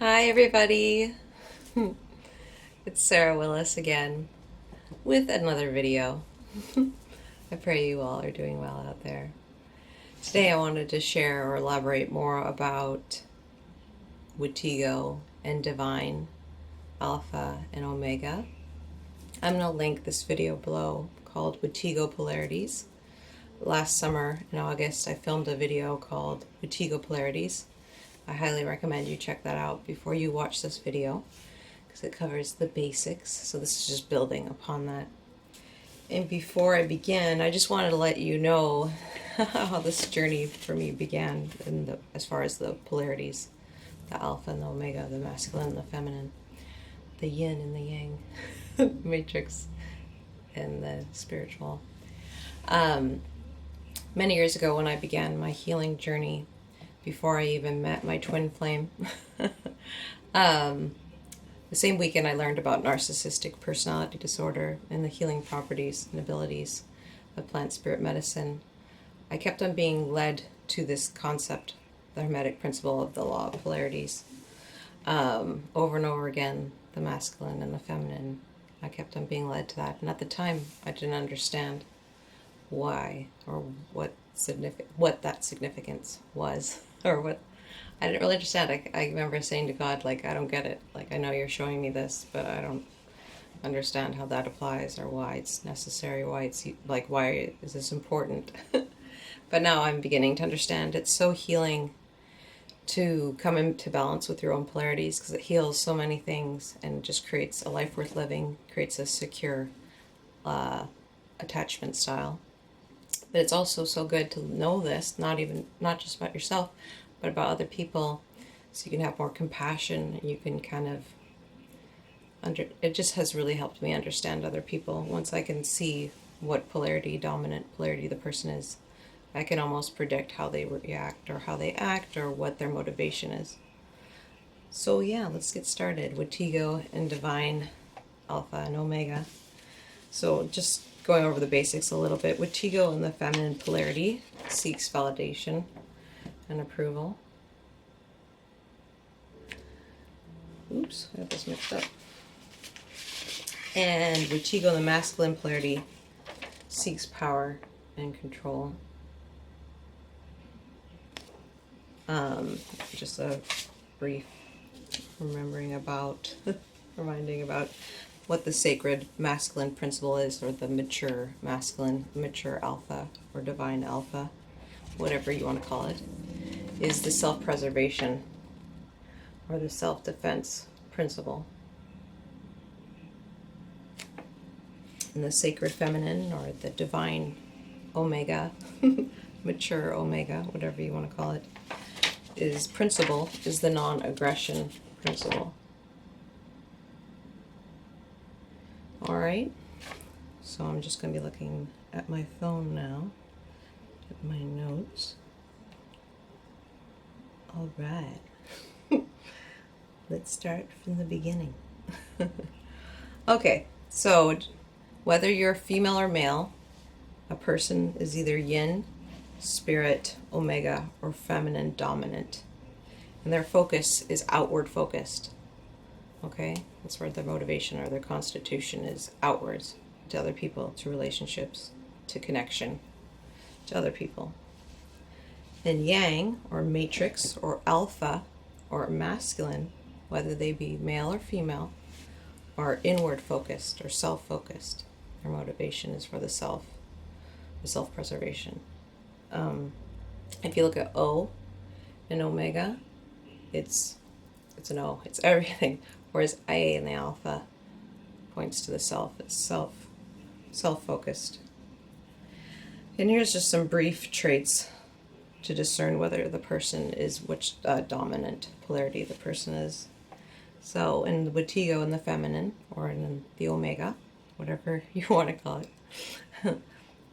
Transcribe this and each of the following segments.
Hi, everybody. It's Sarah Willis again with another video. I pray you all are doing well out there. Today, I wanted to share or elaborate more about Wetiko and Divine, Alpha and Omega. I'm going to link this video below called Wetiko Polarities. Last summer in August, I filmed a video called Wetiko Polarities. I highly recommend you check that out before you watch this video because it covers the basics. So this is just building upon that. And before I begin, I just wanted to let you know how this journey for me began as far as the polarities, the alpha and the omega, the masculine and the feminine, the yin and the yang, matrix and the spiritual. Many years ago when I began my healing journey, before I even met my twin flame. The same weekend I learned about narcissistic personality disorder and the healing properties and abilities of plant spirit medicine. I kept on being led to this concept, the Hermetic principle of the law of polarities. Over and over again, the masculine and the feminine. I kept on being led to that. And at the time, I didn't understand why or what that significance was. Or what, I didn't really understand. I remember saying to God, like, I don't get it. Like, I know you're showing me this, but I don't understand how that applies or why it's necessary, why it's, like, why is this important? But now I'm beginning to understand. It's so healing to come into balance with your own polarities because it heals so many things and just creates a life worth living, creates a secure attachment style. But it's also so good to know this, not just about yourself, but about other people, so you can have more compassion. And you can kind of it just has really helped me understand other people. Once I can see what dominant polarity the person is, I can almost predict how they react or how they act or what their motivation is. So yeah, let's get started. Wetiko and Divine, Alpha and Omega. So just going over the basics a little bit. Wetiko in the feminine polarity seeks validation and approval. Oops, I got this mixed up. And Wetiko in the masculine polarity seeks power and control. Just a brief reminding about what the sacred masculine principle is, or the mature masculine, mature alpha, or divine alpha, whatever you want to call it, is the self-preservation or the self-defense principle. And the sacred feminine, or the divine omega, mature omega, whatever you want to call it, is the non-aggression principle. Alright, so I'm just going to be looking at my phone now, at my notes. Alright, let's start from the beginning. Okay, so whether you're female or male, a person is either yin, spirit, omega, or feminine dominant. And their focus is outward focused. Okay, that's where their motivation or their constitution is outwards to other people, to relationships, to connection to other people. And yang, or matrix, or alpha, or masculine, whether they be male or female, are inward focused or self-focused. Their motivation is for the self-preservation. If you look at O in omega, it's an O, it's everything. Whereas A in the alpha points to the self. It's self-focused. And here's just some brief traits to discern whether the person is which dominant polarity the person is. So in the Wetiko in the feminine, or in the omega, whatever you want to call it,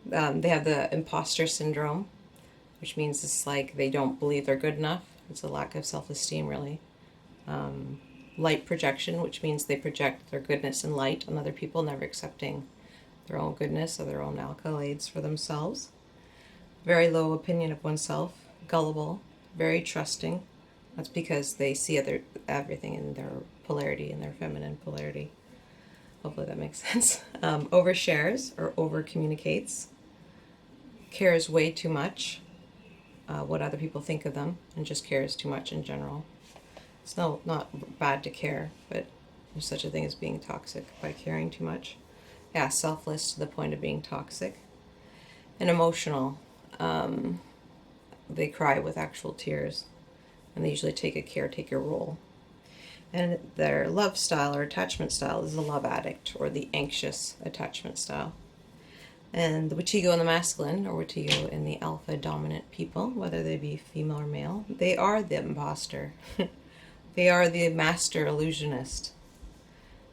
they have the imposter syndrome, which means it's like they don't believe they're good enough. It's a lack of self-esteem, really. Light projection, which means they project their goodness and light on other people, never accepting their own goodness or their own accolades for themselves. Very low opinion of oneself, gullible, very trusting, That's because they see everything in their polarity, in their feminine polarity. Hopefully that makes sense. Overshares or over communicates. Cares way too much what other people think of them, and just cares too much in general. It's not bad to care, but there's such a thing as being toxic by caring too much. Yeah, selfless to the point of being toxic. And emotional. They cry with actual tears, and they usually take a caretaker role. And their love style or attachment style is the love addict or the anxious attachment style. And the Wetiko in the masculine, or Wetiko in the alpha dominant people, whether they be female or male, they are the imposter. They are the master illusionist.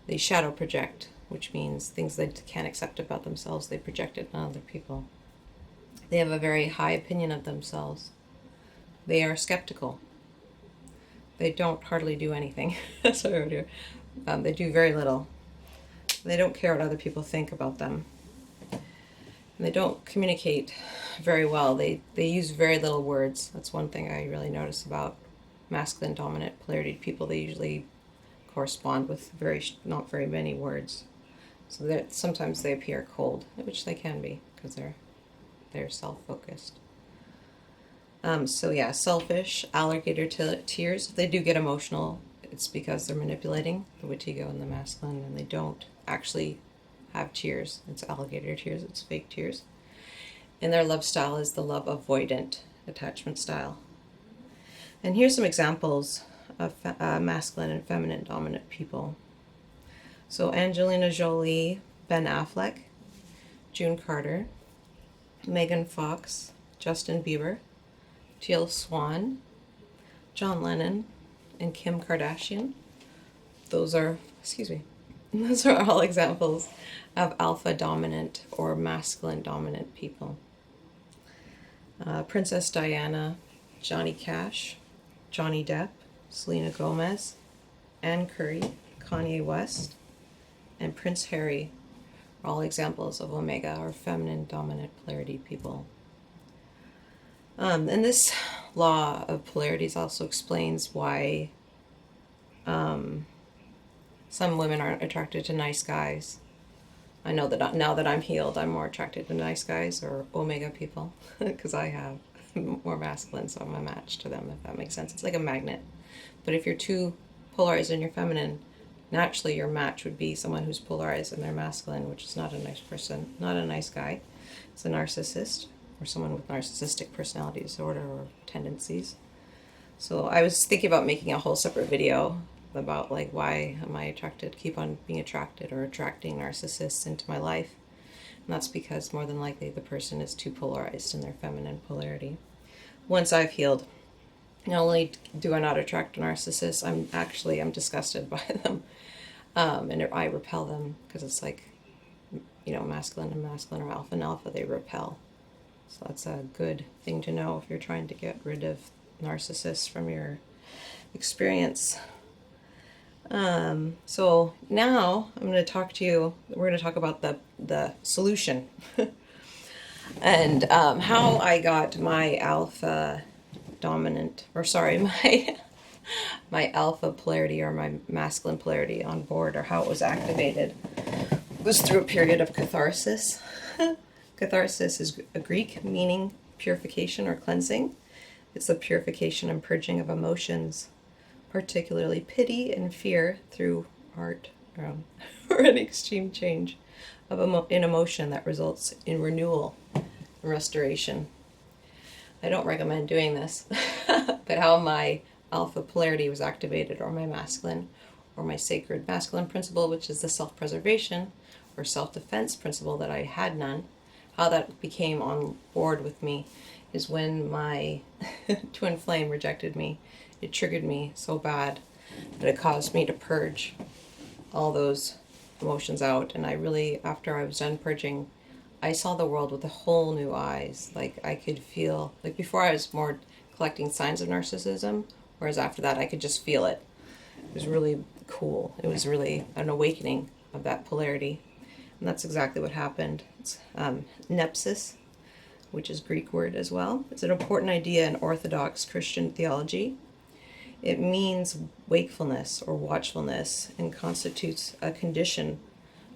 They shadow project, which means things they can't accept about themselves, they project it on other people. They have a very high opinion of themselves. They are skeptical. They don't hardly do anything. That's what I would do. They do very little. They don't care what other people think about them. And they don't communicate very well. They use very little words. That's one thing I really notice about masculine dominant polarity people. They usually correspond with not very many words. So that sometimes they appear cold, which they can be because they're self-focused. So yeah, selfish, alligator tears. If they do get emotional, it's because they're manipulating the Wetiko and the masculine, and they don't actually have tears. It's alligator tears, it's fake tears. And their love style is the love avoidant attachment style. And here's some examples of masculine and feminine dominant people. So Angelina Jolie, Ben Affleck, June Carter, Megan Fox, Justin Bieber, Teal Swan, John Lennon, and Kim Kardashian. Those are all examples of alpha dominant or masculine dominant people. Princess Diana, Johnny Cash, Johnny Depp, Selena Gomez, Ann Curry, Kanye West, and Prince Harry are all examples of Omega or feminine dominant polarity people. And this law of polarities also explains why some women aren't attracted to nice guys. I know that now that I'm healed, I'm more attracted to nice guys or Omega people because I have more masculine, so I'm a match to them, if that makes sense. It's like a magnet. But if you're too polarized in your feminine, naturally your match would be someone who's polarized in their masculine, which is not a nice person, not a nice guy. It's a narcissist or someone with narcissistic personality disorder or tendencies. So I was thinking about making a whole separate video about like why am I keep on being attracted or attracting narcissists into my life. And that's because more than likely the person is too polarized in their feminine polarity. Once I've healed, not only do I not attract narcissists, I'm disgusted by them. And I repel them because it's like, masculine and masculine or alpha and alpha, they repel. So that's a good thing to know if you're trying to get rid of narcissists from your experience. So now I'm going to talk to you, we're going to talk about the solution and how I got my alpha dominant, my alpha polarity or my masculine polarity on board, or how it was activated. It was through a period of catharsis. Catharsis is a Greek meaning purification or cleansing. It's the purification and purging of emotions, particularly pity and fear, through art or an extreme change in emotion that results in renewal and restoration. I don't recommend doing this, but how my alpha polarity was activated, or my masculine, or my sacred masculine principle, which is the self-preservation or self-defense principle that I had none, how that became on board with me is when my twin flame rejected me. It triggered me so bad that it caused me to purge all those emotions out. And I really, after I was done purging, I saw the world with a whole new eyes. Like I could feel, like before I was more collecting signs of narcissism, whereas after that I could just feel it. It was really cool. It was really an awakening of that polarity. And that's exactly what happened. It's nepsis, which is Greek word as well. It's an important idea in Orthodox Christian theology. It means wakefulness or watchfulness and constitutes a condition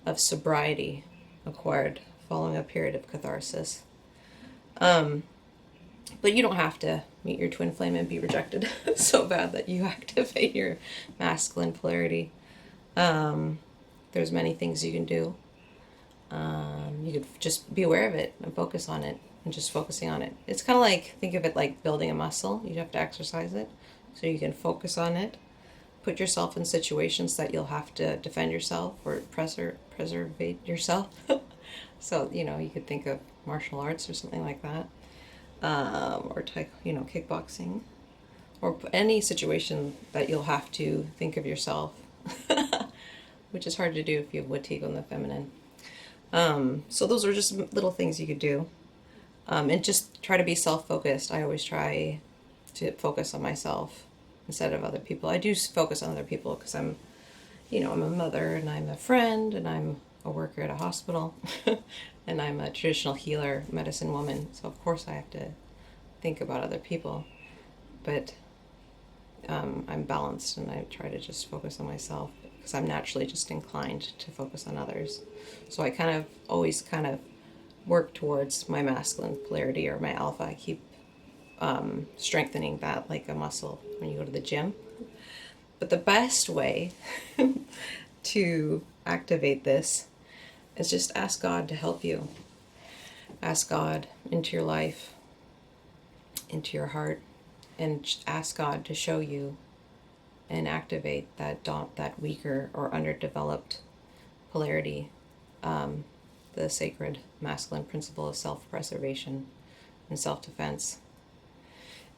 of sobriety acquired following a period of catharsis. But you don't have to meet your twin flame and be rejected so bad that you activate your masculine polarity. There's many things you can do. You could just be aware of it and focus on it and just focusing on it. It's kind of like, think of it like building a muscle. You have to exercise it so you can focus on it. Put yourself in situations that you'll have to defend yourself or preserve yourself. So, you could think of martial arts or something like that. Or kickboxing, or any situation that you'll have to think of yourself, which is hard to do if you have Wetiko in the feminine. So those are just little things you could do, and just try to be self-focused. I always try to focus on myself instead of other people. I do focus on other people because I'm a mother and I'm a friend and I'm a worker at a hospital and I'm a traditional healer, medicine woman. So of course I have to think about other people, but I'm balanced and I try to just focus on myself because I'm naturally just inclined to focus on others. So I always work towards my masculine polarity or my alpha. I keep strengthening that like a muscle when you go to the gym. But the best way to activate this is just ask God to help you. Ask God into your life, into your heart, and ask God to show you and activate that weaker or underdeveloped polarity, the sacred masculine principle of self-preservation and self-defense.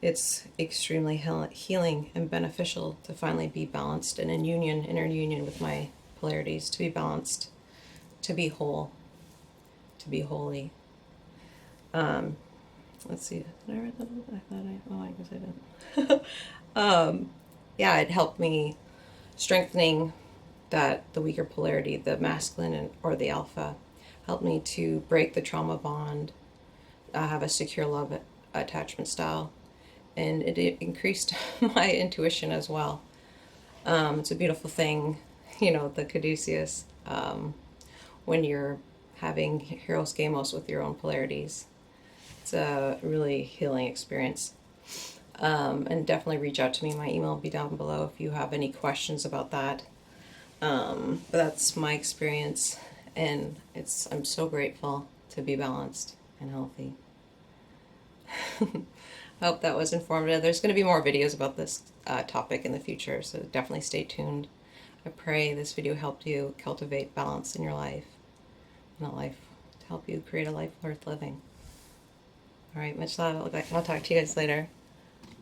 It's extremely healing and beneficial to finally be balanced and inner union with my polarities, to be balanced, to be whole, to be holy. Let's see, did I read that book? I guess I didn't. Yeah, it helped me strengthening the weaker polarity, the masculine or the alpha, helped me to break the trauma bond, have a secure love attachment style, and it increased my intuition as well. It's a beautiful thing, the caduceus, when you're having Hieros Gamos with your own polarities. It's a really healing experience. And definitely reach out to me. My email will be down below if you have any questions about that. But that's my experience, and I'm so grateful to be balanced and healthy. I hope that was informative. There's going to be more videos about this topic in the future, so definitely stay tuned. I pray this video helped you cultivate balance in your life, and a life to help you create a life worth living. All right, much love. I'll talk to you guys later.